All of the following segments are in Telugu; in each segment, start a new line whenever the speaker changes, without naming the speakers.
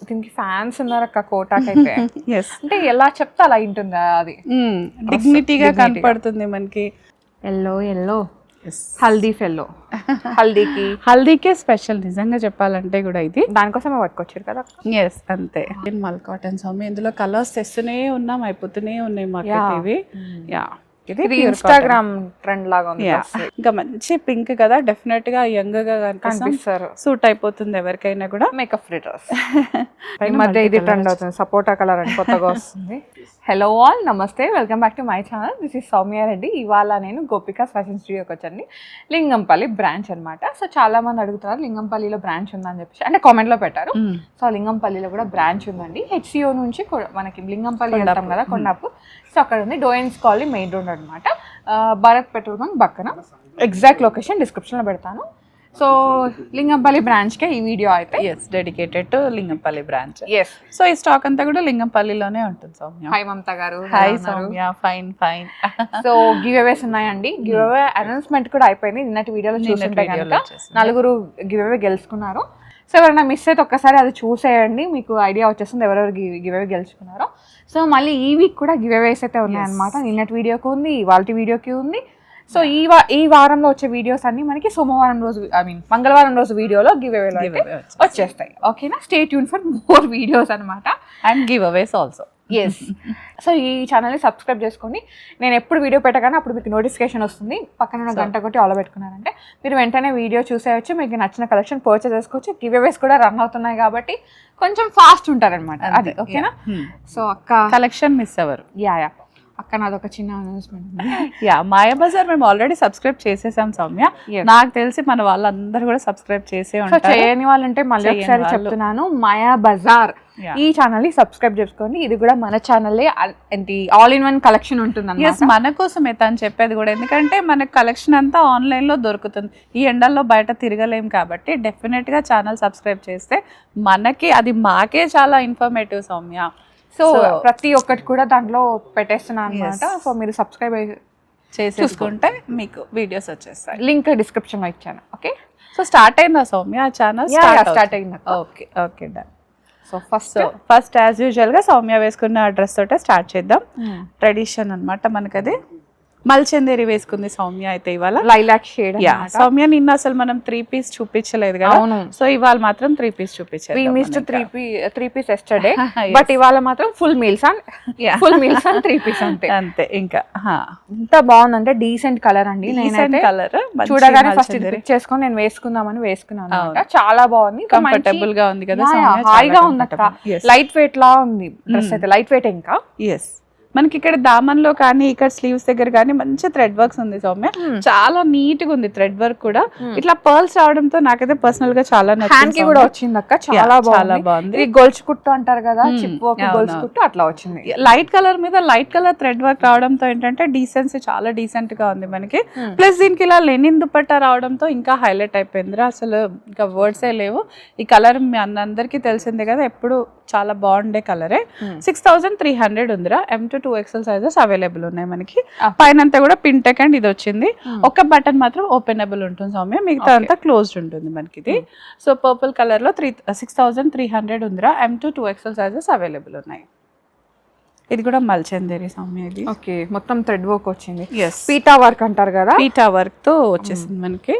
దీనికి ఫ్యాన్స్ ఉన్నారు అక్క కోటాకైతే.
ఎస్,
అంటే ఎలా చెప్తే అలా ఉంటుందా అది,
డిగ్నిటీగా కనపడుతుంది మనకి.
ఎల్లో ఎల్లో హల్దీ ఫెల్లో,
హల్దీకే స్పెషల్ నిజంగా చెప్పాలంటే కూడా ఇది.
దానికోసమే పట్టుకొచ్చారు కదా.
ఎస్, అంతే. మల్ కాటన్ స్వామి, ఇందులో కలర్స్ తెస్తూనే ఉన్నాం, అయిపోతూనే ఉన్నాయి మాకు ఇవి. యా,
ఇది ఇన్స్టాగ్రామ్ ట్రెండ్ లాగా ఉంది.
ఇంకా మంచి పింక్ కదా, డెఫినెట్ గా యంగ్ గా కనిపిస్తారు, సూట్ అయిపోతుంది ఎవరికైనా కూడా.
మేకప్ ఫ్రీ డ్రెస్ ఈ మధ్య ఇది ట్రెండ్ అవుతుంది, సపోటా కలర్ అని కొత్తగా వస్తుంది. హలో ఆల్, నమస్తే, welcome back to my channel. This is Soumya Reddy. ఇవాళ నేను గోపిక ఫ్యాషన్ స్టూడియోకి వచ్చండి, లింగంపల్లి బ్రాంచ్ అనమాట. సో చాలా మంది అడుగుతున్నారు లింగంపల్లిలో బ్రాంచ్ ఉందని చెప్పేసి, అంటే కామెంట్ లో పెట్టారు. సో లింగంపల్లిలో కూడా బ్రాంచ్ ఉందండి. హెచ్సిఓ నుంచి మనకి లింగంపల్లి వెళ్తాం కదా కొండాపూర్, సో అక్కడ ఉంది. డోయన్స్ కాలనీ మెయిన్ రోడ్ అనమాట, భారత్ పెట్రోల్ బంక్ పక్కన. ఎగ్జాక్ట్ లొకేషన్ డిస్క్రిప్షన్లో పెడతాను. సో లింగంపల్లి బ్రాంచ్కే ఈ వీడియో అయితే.
Yes, dedicated to Lingampalli branch.
Yes,
so ఈ స్టాక్ అంతా కూడా లింగంపల్లిలోనే ఉంటుంది Soumya.
Hi Mamata garu.
Hi Soumya, fine fine.
So giveaways ఉన్నాయండి. గివ్ అవే అనౌన్స్మెంట్ కూడా అయిపోయింది. నిన్నటి వీడియోలో చూస్తుంటే కనుక 4 గివ్ అవే గెలుచుకున్నారు. సో ఎవరైనా మిస్ అయితే ఒక్కసారి అది చూసేయండి, మీకు ఐడియా వచ్చేస్తుంది ఎవరెవరు గివ్ అవే గెలుచుకున్నారో. సో మళ్ళీ ఈ వీక్ కూడా గివ్ అవేస్ అయితే ఉన్నాయన్నమాట. నిన్నటి వీడియోకి ఉంది, ఇవాళ వీడియోకి ఉంది. సో ఈ వారంలో వచ్చే వీడియోస్ అన్ని మనకి సోమవారం రోజు, మంగళవారం రోజు వీడియోలో గివ్ అవేలు వచ్చేస్తాయి. ఓకేనా, stay tune for more videos అనమాట,
and giveaways also.
Yes. So ఈ ఛానల్ని సబ్స్క్రైబ్ చేసుకోండి. నేను ఎప్పుడు వీడియో పెట్టగానే అప్పుడు మీకు నోటిఫికేషన్ వస్తుంది. పక్కన ఉన్న గంట కొట్టి ఆలో పెట్టుకున్నారంటే మీరు వెంటనే వీడియో చూసేయచ్చు, మీకు నచ్చిన కలెక్షన్ పర్చేస్ చేసుకోవచ్చు. గివ్ అవేస్ కూడా రన్ అవుతున్నాయి కాబట్టి కొంచెం ఫాస్ట్ ఉంటారనమాట అది. ఓకేనా. సో అక్క
కలెక్షన్ మిస్ అవ్వరు.
యా అక్క, నాదొక చిన్న అనౌన్స్మెంట్.
యా, మాయా బజార్ మేము ఆల్రెడీ సబ్స్క్రైబ్ చేసేసాం సౌమ్య. నాకు తెలిసి మన వాళ్ళందరూ కూడా సబ్స్క్రైబ్ చేసే ఉంటారు.
చేయని వాళ్ళంటే మళ్ళీ ఒకసారి చెప్తున్నాను, మాయా బజార్ ఈ ఛానల్ ని సబ్స్క్రైబ్ చేసుకోండి. ఇది కూడా మన ఛానల్, ఏంటి ఆల్ ఇన్ వన్ కలెక్షన్ ఉంటుంది.
మన కోసమే తను చెప్పేది కూడా, ఎందుకంటే మనకు కలెక్షన్ అంతా ఆన్లైన్ లో దొరుకుతుంది. ఈ ఎండల్లో బయట తిరగలేం కాబట్టి డెఫినెట్ గా ఛానల్ సబ్స్క్రైబ్ చేస్తే మనకి అది మాకే చాలా ఇన్ఫర్మేటివ్ సౌమ్య.
సో ప్రతి ఒక్కటి కూడా దాంట్లో పెట్టేస్తున్నాను అనమాట. సో మీరు సబ్స్క్రైబ్
చేసేసుకుంటే మీకు వీడియోస్ వచ్చేస్తాయి.
లింక్ డిస్క్రిప్షన్ లో ఇచ్చాను. ఓకే,
సో స్టార్ట్ అయిందా సౌమ్య ఛానల్?
స్టార్ట్ అయింది.
Okay okay, done.
So
first as usual గా సౌమ్య వేసుకున్న డ్రెస్ తోటే స్టార్ట్ చేద్దాం. ట్రెడిషన్ అన్నమాట మనకి అది. మల్చందేరి వేసుకుంది సౌమ్య అయితే ఇవాళ,
లైలాక్ షేడ్.
సౌమ్య నిన్న అసలు మనం 3 పీస్ చూపించలేదు కదా, సో ఇవాళ మాత్రం 3 పీస్ చూపించారు.
3 పీస్ ఎస్టర్డే, బట్ ఇవాళ మాత్రం ఫుల్ మీల్స్ అండ్ 3 పీస్
అంతే. ఇంకా
ఎంత బాగుందంటే డీసెంట్ కలర్ అండి. నేనైతే
కలర్
చూడగానే ఫస్ట్ పిక్ చేసుకొని నేను వేసుకుందామని వేసుకున్నాను. చాలా బాగుంది,
కంఫర్టబుల్ గా ఉంది కదా,
హాయిగా ఉంది అక్క. లైట్ వెయిట్ లా ఉంది డ్రెస్ అయితే, లైట్ వెయిట్. ఇంకా
ఎస్, మనకి ఇక్కడ దామన్ లో కానీ ఇక్కడ స్లీవ్స్ దగ్గర కానీ మంచి థ్రెడ్ వర్క్స్ ఉంది సౌమ్య. చాలా నీట్ గా ఉంది థ్రెడ్ వర్క్ కూడా. ఇట్లా పర్ల్స్ రావడంతో నాకైతే పర్సనల్ గా చాలా
నచ్చింది. కూడా వచ్చింది అక్క, చాలా బాగుంది. గొలుసు కుట్టు అంటారు కదా, చిప్ వర్క్ గొలుసు కుట్టు అట్లా వచ్చింది.
లైట్ కలర్ మీద లైట్ కలర్ థ్రెడ్ వర్క్ రావడంతో ఏంటంటే డీసెన్సీ చాలా డీసెంట్ గా ఉంది మనకి. ప్లస్ దీనికి ఇలా లెనిన్ దుపట్టా రావడంతో ఇంకా హైలైట్ అయిపోయింది. అసలు ఇంకా వర్డ్సే లేవు. ఈ కలర్ మీ అందరికీ తెలిసిందే కదా, ఎప్పుడు చాలా బాగుండే కలరే. 6300 ఉందిరా. M to 2XL sizes available ఉన్నాయి మనకి. పైన అంతా కూడా పింటెక్ అండ్ ఇది వచ్చింది. ఒక బటన్ మాత్రం ఓపెనబుల్ ఉంటుంది సౌమ్య, మిగతా అంతా క్లోజ్డ్ ఉంటుంది మనకి ఇది. సో పర్పుల్ కలర్ లో 6300 ఉందిరా. M to 2XL sizes available ఉన్నాయి. ఇది కూడా మల్చందేరి సౌమ్య ఇది.
ఓకే, మొత్తం థ్రెడ్ వర్క్ వచ్చింది. పీటా వర్క్ అంటారు కదా,
పీటా వర్క్ తో వచ్చేసింది మనకి.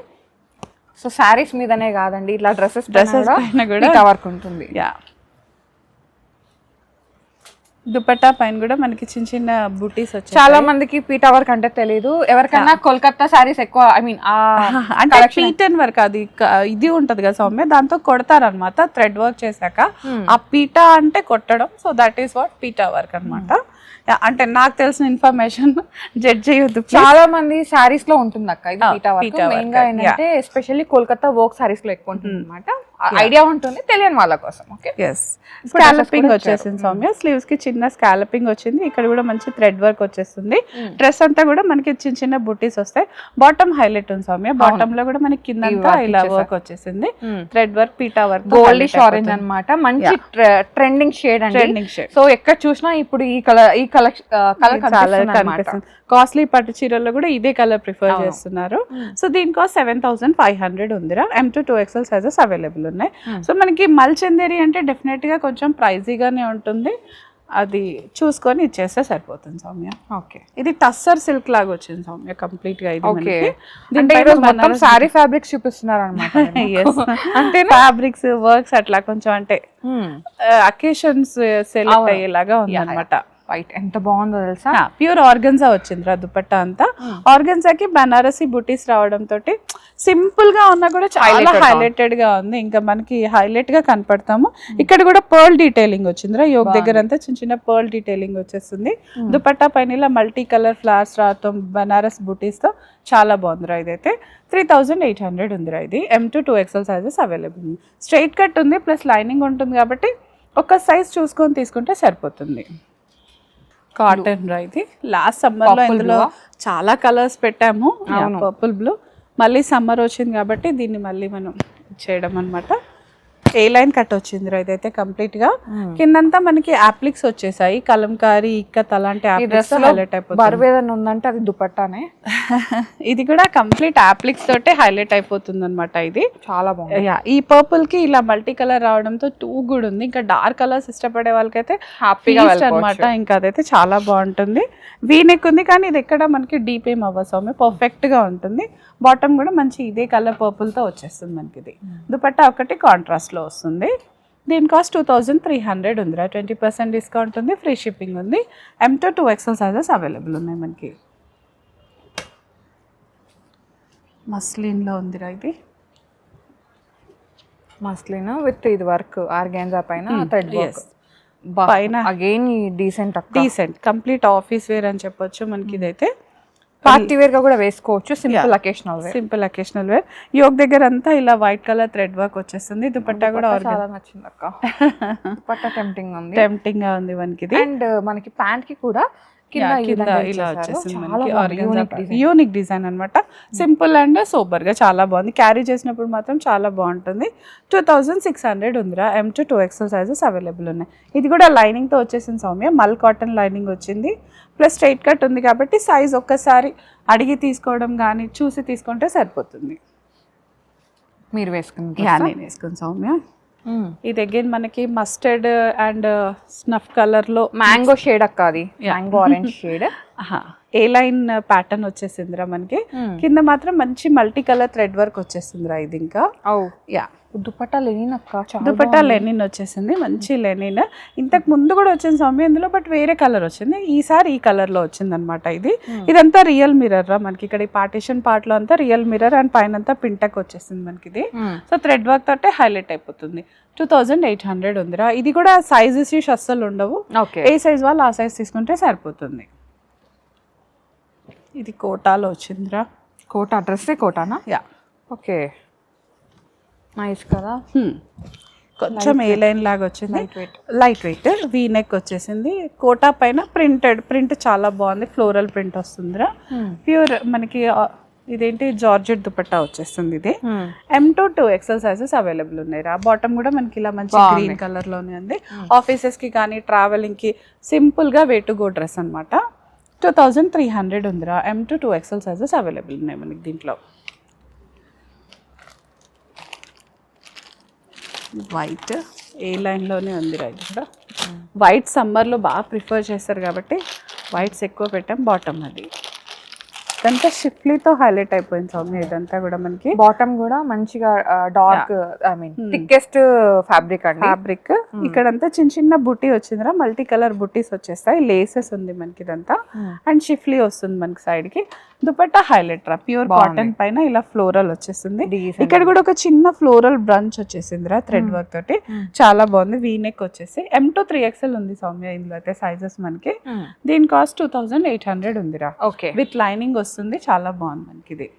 సో శారీస్ మీదనే కాదండి, ఇట్లా డ్రెస్సెస్
పైన కూడా
పీటా వర్క్ ఉంటుంది.
యా, దుపట్టా పైన కూడా మనకి చిన్న చిన్న బూటీస్ వచ్చాయి.
చాలా మందికి పీటా వర్క్ అంటే తెలియదు. ఎవరికైనా కోల్కతా సారీస్ ఎక్కువ,
అంటే పీటన్ వర్క్ అది ఇది ఉంటది కదా సౌమ్య, దాంతో కొడతారనమాట థ్రెడ్ వర్క్ చేశాక. ఆ పీటా అంటే కొట్టడం, so that is what PETA work అనమాట. అంటే నాకు తెలిసిన ఇన్ఫర్మేషన్ జడ్జ్ చేయొద్దు.
చాలా మంది సారీస్ లో ఉంటుంది అక్క ఇది పీటా వర్క్. మెయిన్ గా ఏంటంటే ఎస్పెషల్లీ కోల్కతా వర్క్ సారీస్ లో ఎక్కువ ఉంటుంది అనమాట. ఐడియా ఉంటుంది తెలియని వాళ్ళ కోసం. ఓకే,
స్కాలపింగ్ వచ్చేసింది సౌమ్య. స్లీవ్స్ కి చిన్న స్కాలపింగ్ వచ్చింది. ఇక్కడ కూడా మంచి థ్రెడ్ వర్క్ వచ్చేస్తుంది. డ్రెస్ అంతా కూడా మనకి చిన్న చిన్న బుటీస్ వస్తాయి. బాటమ్ హైలైట్ ఉంది సౌమ్య. బాటమ్ లో కూడా మనకి కింద ఇలా వర్క్ వచ్చేసింది. Thread work, PETA work,
goldish orange అనమాట. మంచి ట్రెండింగ్ షేడ్ అండి. సో ఎక్కడ చూసినా ఇప్పుడు ఈ కలర్
చాలా కనిపిస్తుంది. కాస్ట్లీ పట్టు చీరల్లో కూడా ఇదే కలర్ ప్రిఫర్ చేస్తున్నారు. సో దీని కాస్ట్ 7,500 ఉందిరా. M2 2XL సైజెస్ అవైలబుల్ ఉన్నాయి. సో మనకి మల్ చందేరి అంటే డెఫినెట్ గా కొంచెం ప్రైజీగానే ఉంటుంది, అది చూసుకొని ఇచ్చేస్తే సరిపోతుంది సౌమ్య.
ఓకే,
ఇది టస్సర్ సిల్క్ లాగా వచ్చింది సౌమ్య కంప్లీట్ గా. ఇది
ఓకే,
మనకి
అంటే ఈరోజు మొత్తం సారీ ఫ్యాబ్రిక్స్ చూపిస్తున్నారు అనమాట.
అంటే ఫ్యాబ్రిక్స్ వర్క్స్ అట్లా కొంచెం అంటే అకేషన్స్ సెలెక్ట్ అయ్యేలాగా ఉంది అనమాట.
వైట్ ఎంత బాగుందో తెలుసా.
ప్యూర్ ఆర్గన్జా వచ్చిందిరా దుపట్టా అంతా. ఆర్గన్జాకి బనారసి బుటీస్ రావడం తోటి సింపుల్ గా ఉన్నా కూడా చాలా హైలైటెడ్ గా ఉంది. ఇంకా మనకి హైలైట్ గా కనపడతాము. ఇక్కడ కూడా పర్ల్ డీటెయిలింగ్ వచ్చిందిరా. యోగ్ దగ్గర అంతా చిన్న చిన్న పర్ల్ డీటెయిలింగ్ వచ్చేస్తుంది. దుపట్టా పైన ఇలా మల్టీ కలర్ ఫ్లవర్స్ రావడం బనారస్ బుటీస్ తో చాలా బాగుందిరా. ఇదైతే 3,800 ఉందిరా. ఇది M2 2XL సైజెస్ అవైలబుల్ ఉంది. స్ట్రైట్ కట్ ఉంది ప్లస్ లైనింగ్ ఉంటుంది కాబట్టి ఒక సైజ్ చూసుకొని తీసుకుంటే సరిపోతుంది. కాటన్ రా. ఇది లాస్ట్ సమ్మర్ లో ఇందులో చాలా కలర్స్ పెట్టాము. పర్పుల్ బ్లూ మళ్ళీ సమ్మర్ వచ్చింది కాబట్టి దీన్ని మళ్ళీ మనం చేయడం అనమాట. ఏ లైన్ కట్ వచ్చింది ఇదైతే కంప్లీట్ గా. కిందంతా మనకి అప్లిక్స్ వచ్చేసాయి, కలంకారీ ఇక్కత్ అలాంటి హైలైట్ అయిపోతుంది.
బరువు ఏదైనా ఉందంటే అది దుపట్టానే.
ఇది కూడా కంప్లీట్ అప్లిక్స్ తోటే హైలైట్ అయిపోతుంది అనమాట. ఇది
చాలా బాగుంది.
ఈ పర్పుల్ కి ఇలా మల్టీ కలర్ రావడంతో టూ కూడా ఉంది. ఇంకా డార్క్ కలర్స్ ఇష్టపడే వాళ్ళకైతే హ్యాపీగా అనమాట. ఇంకా అదైతే చాలా బాగుంటుంది. వీనెక్ ఉంది కానీ ఇది ఎక్కడ మనకి డీప్ ఏం అవ్వసమే, పర్ఫెక్ట్ గా ఉంటుంది. బాటమ్ కూడా మంచి ఇదే కలర్ పర్పుల్ తో వచ్చేస్తుంది మనకి. ఇది దుపట్టా ఒకటి కాంట్రాస్ట్ లో వస్తుంది. దీని కాస్ట్ 2,300 ఉందిరా. 20% డిస్కౌంట్ ఉంది, ఫ్రీ షిప్పింగ్ ఉంది. M2 2XL సైజెస్ అవైలబుల్ ఉన్నాయి మనకి. మస్లిన్ లో ఉందిరా. ఇది
మస్లిన్ విత్ ఇది వర్క్ ఆర్గాన్జా పైన థ్రెడ్ వర్క్ పైన. Again
decent complete office wear అని చెప్పొచ్చు మనకి. ఇదైతే
పార్టీ వేర్ గా కూడా వేసుకోవచ్చు. Simple occasional wear. యోగ్ దగ్గర అంతా ఇలా వైట్ కలర్ థ్రెడ్ వర్క్ వచ్చేస్తుంది. దుపట్టా కూడా చాలా నచ్చింది అక్క. దుపట్టా
టెంప్టింగ్ గా ఉంది మనకి.
అండ్ మనకి ప్యాంట్ కి కూడా కింద
ఇలా వచ్చేసింది మనకి. యూనిక్ డిజైన్ అనమాట. సింపుల్ అండ్ సూపర్ గా చాలా బాగుంది. క్యారీ చేసినప్పుడు మాత్రం చాలా బాగుంటుంది. 2,600 ఉందిరా. M2 2XL సైజెస్ అవైలబుల్ ఉన్నాయి. ఇది కూడా లైనింగ్ తో వచ్చేసింది సౌమ్య. మల్ కాటన్ లైనింగ్ వచ్చింది ప్లస్ స్ట్రైట్ కట్ ఉంది కాబట్టి సైజ్ ఒక్కసారి అడిగి తీసుకోవడం కానీ చూసి తీసుకుంటే సరిపోతుంది.
మీరు వేసుకుని
నేను వేసుకుని సౌమ్య. ఇది అగైన్ మనకి మస్టర్డ్ అండ్ స్నఫ్ కలర్ లో
మ్యాంగో షేడ్ అక్క. అది మ్యాంగో ఆరెంజ్ షేడ్.
ఏ లైన్ ప్యాటర్న్ వచ్చేసిందిరా మనకి. కింద మాత్రం మంచి మల్టీ కలర్ థ్రెడ్ వర్క్ వచ్చేసిందిరా. ఇది ఇంకా
దుపట్టా లెనిన్ అక్క.
దుపట్టా లెనిన్ వచ్చేసింది, మంచి లెనిన్. ఇంతకు ముందు కూడా వచ్చింది సౌమ్య ఇందులో, బట్ వేరే కలర్ వచ్చింది. ఈసారి ఈ కలర్ లో వచ్చింది అనమాట. ఇదంతా రియల్ మిర్రర్ రా మనకి. ఇక్కడ ఈ పార్టీషన్ పార్ట్ లో అంతా రియల్ మిర్రర్ అండ్ పైన అంతా పింటక్ వచ్చేసింది మనకి. ఇది సో థ్రెడ్ వర్క్ తోటే హైలైట్ అయిపోతుంది. 2,800 ఉందిరా. ఇది కూడా సైజెస్ అస్సలు ఉండవు. ఏ సైజ్ వాళ్ళు ఆ సైజ్ తీసుకుంటే సరిపోతుంది. ఇది కోటాలో వచ్చిందిరా.
కోటా డ్రెస్సే కోటానా? ఓకే, నైస్ కదా.
కొంచెం ఏ లైన్ లాగా వచ్చింది, లైట్ వెయిట్. వీ నెక్ వచ్చేసింది. కోటా పైన ప్రింట్ చాలా బాగుంది. ఫ్లోరల్ ప్రింట్ వస్తుందిరా. ప్యూర్ మనకి ఇదేంటి జార్జెట్ దుపట్టా వచ్చేస్తుంది. ఇది M2 2XL సైజెస్ అవైలబుల్ ఉన్నాయి రా. బాటమ్ కూడా మనకి ఇలా మంచి గ్రీన్ కలర్ లోనే ఉంది. ఆఫీసెస్ కి కానీ ట్రావెలింగ్ కి సింపుల్ గా వే టు గో డ్రెస్ అనమాట. 2,300 ఉందిరా. M2 2XL సైజెస్ అవైలబుల్ ఉన్నాయి మనకి దీంట్లో. వైట్ ఏ లైన్లోనే ఉందిరా. ఇది కూడా వైట్ సమ్మర్లో బాగా ప్రిఫర్ చేస్తారు కాబట్టి వైట్స్ ఎక్కువ పెట్టాం. బాటమ్ అది ఇదంతా షిఫ్లీతో హైలైట్ అయిపోయింది సౌమ్య. ఇదంతా కూడా మనకి
బాటమ్ కూడా మంచిగా dark I mean thickest fabric అండి.
ఫ్యాబ్రిక్ ఇక్కడంతా చిన్న చిన్న బుట్టి వచ్చిందిరా. మల్టీ కలర్ బుట్టీస్ వచ్చేస్తాయి. లేసెస్ ఉంది మనకి ఇదంతా. అండ్ షిఫ్లీ వస్తుంది మనకి సైడ్ కి. దుపట్టా హైలైట్ రా. ప్యూర్ కాటన్ పైన ఇలా ఫ్లోరల్ వచ్చేస్తుంది. ఇక్కడ కూడా ఒక చిన్న ఫ్లోరల్ బ్రంచ్ వచ్చేసిందిరా థ్రెడ్ వర్క్ తోటి. చాలా బాగుంది. వీనెక్ వచ్చేసి M2 3XL ఉంది సౌమ్య ఇందులో అయితే సైజెస్ మనకి. దీని కాస్ట్ 2,800 ఉందిరా. విత్ లైనింగ్ వస్తుంది. చాలా బాగుంది మనకి. ఇది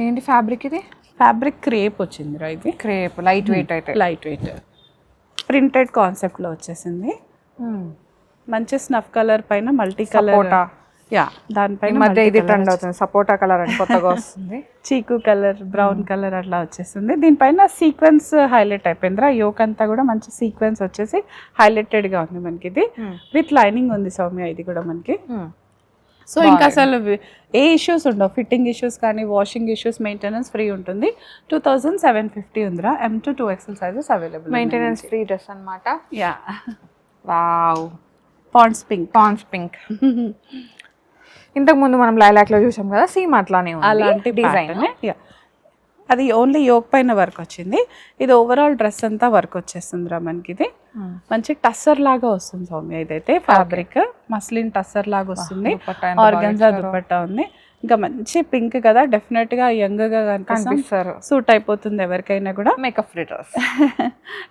ఏంటి ఫ్యాబ్రిక్? ఇది
ఫ్యాబ్రిక్ క్రేప్ వచ్చిందిరా. ఇది
క్రేప్ లైట్ వెయిట్ అయితే.
లైట్ వెయిట్ ప్రింటెడ్ కాన్సెప్ట్ లో వచ్చేసింది. మంచి స్నఫ్ కలర్ పైన మల్టీ కలర్ యా
ఈ
దానిపైన
మధ్య ఇది ట్రెండ్ అవుతుంది, సపోటా కలర్ అని కొత్తగా వస్తుంది.
చీకు కలర్, బ్రౌన్ కలర్ అట్లా వచ్చేస్తుంది. దీనిపైన సీక్వెన్స్ హైలైట్ అయిపోయిందిరా. యోక్ అంతా కూడా మంచి సీక్వెన్స్ వచ్చేసి హైలైటెడ్ గా ఉంది మనకి. ఇది విత్ లైనింగ్ ఉంది సౌమ్య, ఇది కూడా మనకి. సో ఇంకా అసలు ఏ ఇష్యూస్ ఉండవు, ఫిట్టింగ్ ఇష్యూస్ కానీ వాషింగ్ ఇష్యూస్, మెయింటెనెన్స్ ఫ్రీ ఉంటుంది. 2750 ఉందిరా. M to 2XL sizes available.
Maintenance free dress అన్నమాట.
Yeah
wow,
Pond's pink.
ఇంతకు ముందు మనం లైలాక్ లో చూసాం కదా, సేమ్ అట్లానే ఉంది
అలాంటి
డిజైన్.
అది ఓన్లీ యోక్ పైన వర్క్ వచ్చింది. ఇది ఓవరాల్ డ్రెస్ అంతా వర్క్ వచ్చేస్తుందిరా మనకి. ఇది మంచి టస్సర్ లాగా వస్తుంది సౌమ్య. ఇదైతే ఫ్యాబ్రిక్ మస్లిన్ టస్సర్ లాగా వస్తుంది. ఆర్గన్జా దుపట్టా ఉంది. ఇంకా మంచి పింక్ కదా, డెఫినెట్ గా యంగ్ గా కనిపిస్తారు, సూట్ అయిపోతుంది ఎవరికైనా కూడా.
Makeup free dress.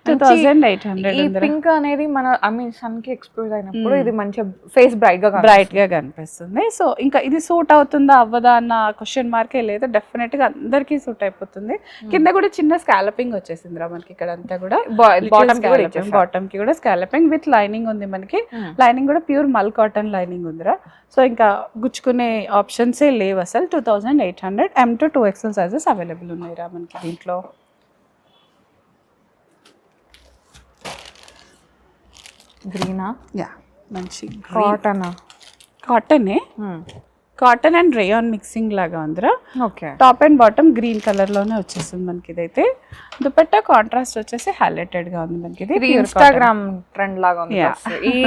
2800.
ఈ పింక్ అనేది మన సన్ కి ఎక్స్పోజ్ అయినప్పుడు ఇది మంచిగా ఫేస్ బ్రైట్ గా
కనిపిస్తుంది. సో ఇంకా ఇది సూట్ అవుతుందా అవ్వదా అన్న క్వశ్చన్ మార్కే లేదు, డెఫినెట్ గా అందరికి సూట్ అయిపోతుంది. కింద కూడా చిన్న స్కాలపింగ్ వచ్చేసింది రా మనకి. ఇక్కడ అంతా కూడా బాటమ్ కి కూడా స్కాలపింగ్ విత్ లైనింగ్ ఉంది మనకి. లైనింగ్ కూడా ప్యూర్ మల్ కాటన్ లైనింగ్ ఉందిరా. సో ఇంకా గుచ్చుకునే ఆప్షన్సే లేవు అసలు. 2800. M to 2XL sizes available ఉన్నాయి రా మనకి దీంట్లో.
గ్రీనా?
యా, మంచి
కాటనే.
కాటన్ అండ్ రేయాన్ మిక్సింగ్ లాగా ఉందిరా.
Okay,
top and bottom green colour లోనే వచ్చేస్తుంది మనకి. ఇదైతే దుపట్టా కాంట్రాస్ట్ వచ్చేసి హైలైటెడ్ గా ఉంది మనకి. ఇది
ఇన్స్టాగ్రామ్ ట్రెండ్ లాగా ఉంది.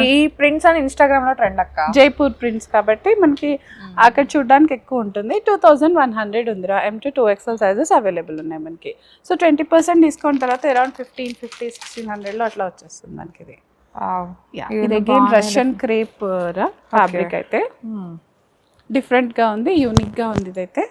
ఈ ప్రింట్స్ అని ఇన్స్టాగ్రామ్ లో ట్రెండ్ అక్క.
జైపూర్ ప్రింట్స్ కాబట్టి మనకి అక్కడ చూడడానికి ఎక్కువ ఉంటుంది. 2100 ఉందిరా. M to 2XL sizes available ఉన్నాయి మనకి. సో 20% డిస్కౌంట్ తర్వాత అరౌండ్ 1550-1600 లో అట్లా వచ్చేస్తుంది మనకి. ఇది ఇది అగైన్ రష్యన్ క్రేప్ రా ఫ్యాబ్రిక్. అయితే డిఫరెంట్ గా ఉంది, యూనిక్ గా ఉంది. ఇదైతే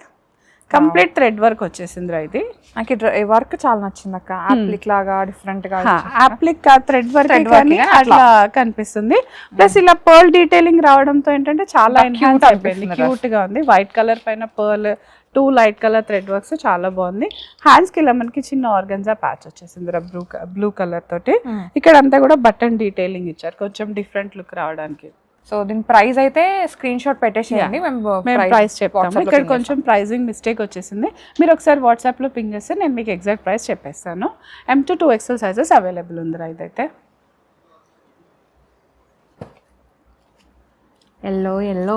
కంప్లీట్ థ్రెడ్ వర్క్ వచ్చేసింది రా. ఇది
నాకు వర్క్ చాలా నచ్చింది అక్క. యాప్లిక్ లాగా డిఫరెంట్ గా,
యాప్లిక్ థ్రెడ్ వర్క్ కానీ అట్లా కనిపిస్తుంది. ప్లస్ ఇలా పర్ల్ డీటెయిలింగ్ రావడంతో ఏంటంటే చాలా ఎన్హాన్స్ అయిపోయింది, క్యూట్ గా ఉంది. వైట్ కలర్ పైన pearl, 2 light colour thread works చాలా బాగుంది. హ్యాండ్స్ కి ఇలా మనకి చిన్న ఆర్గన్జా ప్యాచ్ వచ్చేసింది రా బ్లూ కలర్ తోటి. ఇక్కడ అంతా కూడా బటన్ డీటెయిలింగ్ ఇచ్చారు కొంచెం డిఫరెంట్ లుక్ రావడానికి.
సో దీని ప్రైస్ అయితే స్క్రీన్ షాట్ పెట్టేసేయండి, మేము
ప్రైస్ చెప్తాము. ఇక్కడ కొంచెం ప్రైజింగ్ మిస్టేక్ వచ్చేసింది, మీరు ఒకసారి వాట్సాప్ లో పింగ్ చేస్తే నేను మీకు ఎగ్జాక్ట్ ప్రైస్ చెప్పేస్తాను. M to 2XL sizes available ఉందిరా. ఇదైతే
ఎల్లో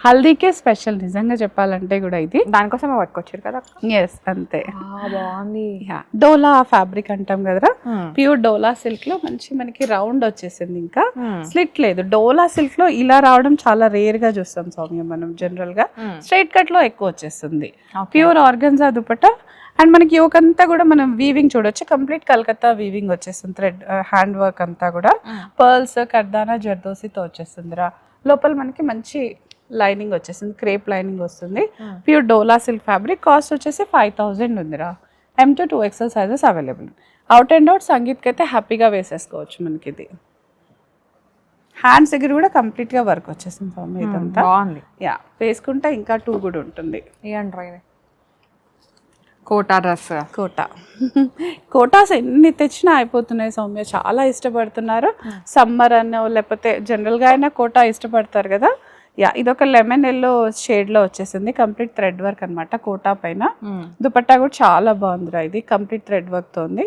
హల్దీకే స్పెషల్ నిజంగా చెప్పాలంటే కూడా. ఇది దానికోసమే పట్టుకొచ్చారు కదా.
ఎస్, అంతే.
బాగుంది.
డోలా ఫ్యాబ్రిక్ అంటాం కదరా, ప్యూర్ డోలా సిల్క్ లో మంచి మనకి రౌండ్ వచ్చేసింది, ఇంకా స్లిట్ లేదు. డోలా సిల్క్ లో ఇలా రావడం చాలా రేర్ గా చూస్తాం సౌమ్య మనం. జనరల్ గా స్ట్రైట్ కట్ లో ఎక్కువ వచ్చేస్తుంది. ప్యూర్ ఆర్గన్జా దుపట్టా అండ్ మనకి యోకంతా కూడా మనం వీవింగ్ చూడొచ్చు, కంప్లీట్ కలకత్తా వీవింగ్ వచ్చేస్తుంది. థ్రెడ్ హ్యాండ్ వర్క్ అంతా కూడా పర్ల్స్, కర్దానా, జర్దోసితో వచ్చేస్తుందిరా. లోపల మనకి మంచి లైనింగ్ వచ్చేసింది, క్రేప్ లైనింగ్ వస్తుంది. Pure dola silk fabric. Cost వచ్చేసి 5000 ఉందిరా. M to 2XL sizes available. Out and out సంగీత్కి అయితే హ్యాపీగా వేసేసుకోవచ్చు మనకి. ఇది హ్యాండ్స్ దగ్గర కూడా కంప్లీట్ గా వర్క్ వచ్చేసింది సౌమ్య. ఇదంతా
బాగుంది.
యా, వేసుకుంటే ఇంకా 2 కూడా ఉంటుంది. కోటాస్ ఎన్ని తెచ్చినా అయిపోతున్నాయి సౌమ్య, చాలా ఇష్టపడుతున్నారు. సమ్మర్ అన్న లేకపోతే జనరల్గా అయినా కోటా ఇష్టపడతారు కదా. యా, ఇదొక లెమన్ ఎల్లో షేడ్ లో వచ్చేసింది, కంప్లీట్ థ్రెడ్ వర్క్ అనమాట. కోటా పైన దుపట్టా కూడా చాలా బాగుందిరా. ఇది కంప్లీట్ థ్రెడ్ వర్క్ తో ఉంది.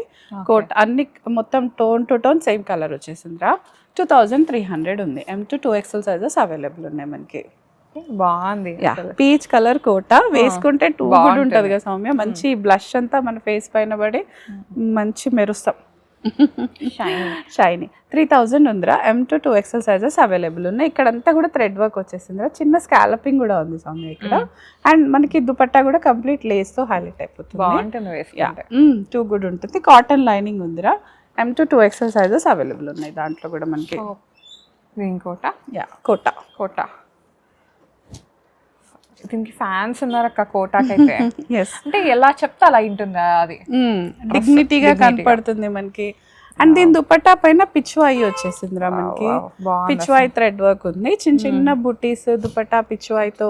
కోట్ అన్ని మొత్తం tone to tone same colour వచ్చేసిందిరా. 2300 ఉంది. M to 2XL sizes available ఉన్నాయి మనకి.
బాగుంది.
పీచ్ కలర్ కోట వేసుకుంటే 2 కూడా ఉంటది కదా సౌమ్య. మంచి బ్లష్ అంతా మన ఫేస్ పైన పడి మంచి మెరుస్తాం, షైనీ. 3000 ఉందిరా. M to 2XL sizes available ఉన్నాయి. ఇక్కడంతా కూడా థ్రెడ్ వర్క్ వచ్చేసిందిరా. చిన్న స్కాలపింగ్ కూడా ఉంది సౌమ్య ఇక్కడ. అండ్ మనకి దుపట్టా కూడా కంప్లీట్ లేస్ తో హైలైట్ అయిపోతుంది. 2 కూడా ఉంటుంది. కాటన్ లైనింగ్ ఉందిరా. M to 2XL sizes available ఉన్నాయి దాంట్లో కూడా మనకి. కోటా
దీనికి ఫ్యాన్స్ ఉన్నారు అక్క కోటాకైతే. అంటే ఎలా చెప్తా అలా ఉంటుందా, అది
డిగ్నిటీగా కనపడుతుంది మనకి. అండ్ దీని దుపట్టా పైన పిచ్వాయి వచ్చేసిందిరా మనకి. పిచ్వాయి థ్రెడ్ వర్క్ ఉంది, చిన్న చిన్న బుటీస్ దుపట్టా పిచ్వాయితో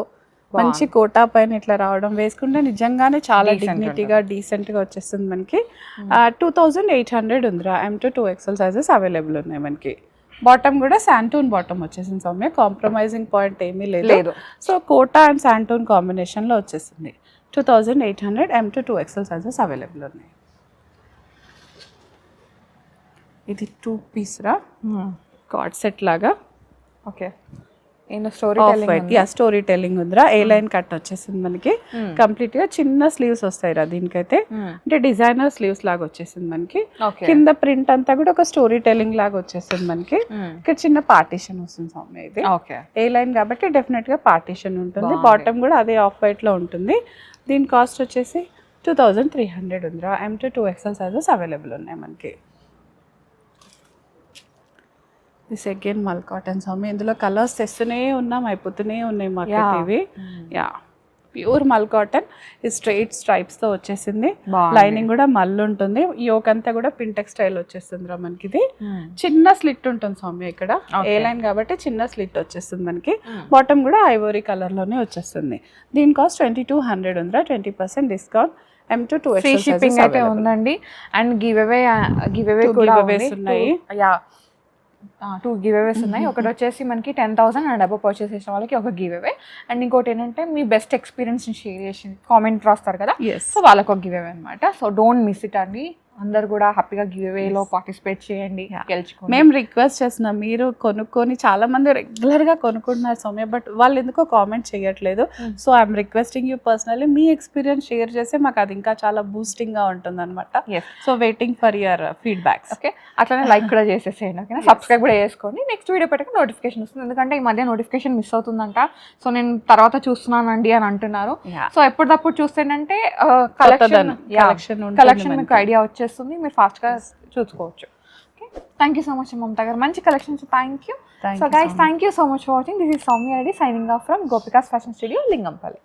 మంచి కోటా పైన ఇట్లా రావడం వేసుకుంటే నిజంగానే చాలా డిగ్నిటీగా డీసెంట్ గా వచ్చేస్తుంది మనకి. 2800 ఉందిరా. M to 2XL sizes available ఉన్నాయి మనకి. బాటమ్ కూడా శాంటూన్ బాటమ్ వచ్చేసింది సౌమ్య, కాంప్రమైజింగ్ పాయింట్ ఏమీ లేదు.
లేదు.
సో కోటా అండ్ శాంటూన్ కాంబినేషన్లో వచ్చేసింది. 2800 M to 2XL sizes available ఉన్నాయి. ఇది 2 piece రా కార్డ్ సెట్ లాగా.
ఓకే, నేను స్టోరీ
స్టోరీ టెల్లింగ్ ఉందిరా. ఏ లైన్ కట్ వచ్చేసింది మనకి, కంప్లీట్ గా చిన్న స్లీవ్స్ వస్తాయి రా దీనికైతే. అంటే డిజైనర్ స్లీవ్స్ లాగా వచ్చేసింది మనకి. కింద ప్రింట్ అంతా కూడా ఒక స్టోరీ టెల్లింగ్ లాగా వచ్చేసింది మనకి. ఇక్కడ చిన్న పార్టీషన్ వస్తుంది సౌమ్య. ఇది ఏ లైన్ కాబట్టి డెఫినెట్ గా పార్టీషన్ ఉంటుంది. బాటమ్ కూడా అదే ఆఫ్ వైట్ లో ఉంటుంది. దీని కాస్ట్ వచ్చేసి 2300 ఉందిరా. M to 2XL sizes available ఉన్నాయి మనకి. దిస్ అగైన్ మల్ కాటన్ సౌమ్య. ఇందులో కలర్స్ తెస్తూనే ఉన్నాం, అయిపోతూనే ఉన్నాయి మాకు ఇవి. యా, ప్యూర్ మల్ కాటన్. ఇది స్ట్రైట్ స్ట్రైప్స్ తో వచ్చేసింది. లైనింగ్ కూడా మల్ ఉంటుంది. యోక్ అంతా కూడా పింటెక్ స్టైల్ వచ్చేస్తుంది రా మనకి. ఇది చిన్న స్లిట్ ఉంటుంది సౌమ్య ఇక్కడ. ఏ లైన్ కాబట్టి చిన్న స్లిట్ వచ్చేస్తుంది మనకి. బాటమ్ కూడా ఐవరీ కలర్ లోనే వచ్చేస్తుంది. దీని కాస్ట్ 2200 ఉందిరా. 20% discount. M to 2XL
shipping అయితే ఉందండి. అండ్ గివ్ అవే కూడా
ఉన్నాయి.
యా, 2 గివ్ అవేస్ ఉన్నాయి. ఒకటి వచ్చేసి మనకి 10,000 అండ్ అబవ్ పర్చేస్ చేసిన వాళ్ళకి ఒక గివ్ అవే. అండ్ ఇంకోటి ఏంటంటే మీ బెస్ట్ ఎక్స్పీరియన్స్ షేర్ చేసి కామెంట్ రాస్తారు కదా, సో వాళ్ళకి ఒక గివ్ అవే అనమాట. సో డోంట్ మిస్ ఇట్ అండి. అందరు కూడా హ్యాపీగా గివ్ అవేలో పార్టిసిపేట్ చేయండి, గెలుచుకోండి.
మేము రిక్వెస్ట్ చేస్తున్నాం, మీరు కొనుక్కొని చాలా మంది రెగ్యులర్ గా కొనుక్కుంటున్నారు సౌమ్య, బట్ వాళ్ళు ఎందుకో కామెంట్ చేయట్లేదు. So I'm requesting you personally, me experience share చేస్తే మాకు అది ఇంకా చాలా బూస్టింగ్ గా ఉంటుంది అనమాట. So waiting for your feedbacks.
Okay, అట్లానే లైక్ కూడా చేసేసేయండి. ఓకేనా, సబ్స్క్రైబ్ కూడా చేసుకోండి. నెక్స్ట్ వీడియో పెట్టక నోటిఫికేషన్ వస్తుంది. ఎందుకంటే ఈ మధ్య నోటిఫికేషన్ మిస్ అవుతుందంట. సో నేను తర్వాత చూస్తున్నానండి అని అంటున్నారు. సో ఎప్పటికప్పుడు చూస్తేనంటే కలెక్షన్ మీకు ఐడియా వచ్చేస్తుంది, మీరు ఫాస్ట్గా చూసుకోవచ్చు. Okay, thank you so much Mamata గారు, మంచి collections. Thank you. So guys, thank you so much for watching. This is Soumya Reddy signing off from Gopika's fashion studio, Lingampalli.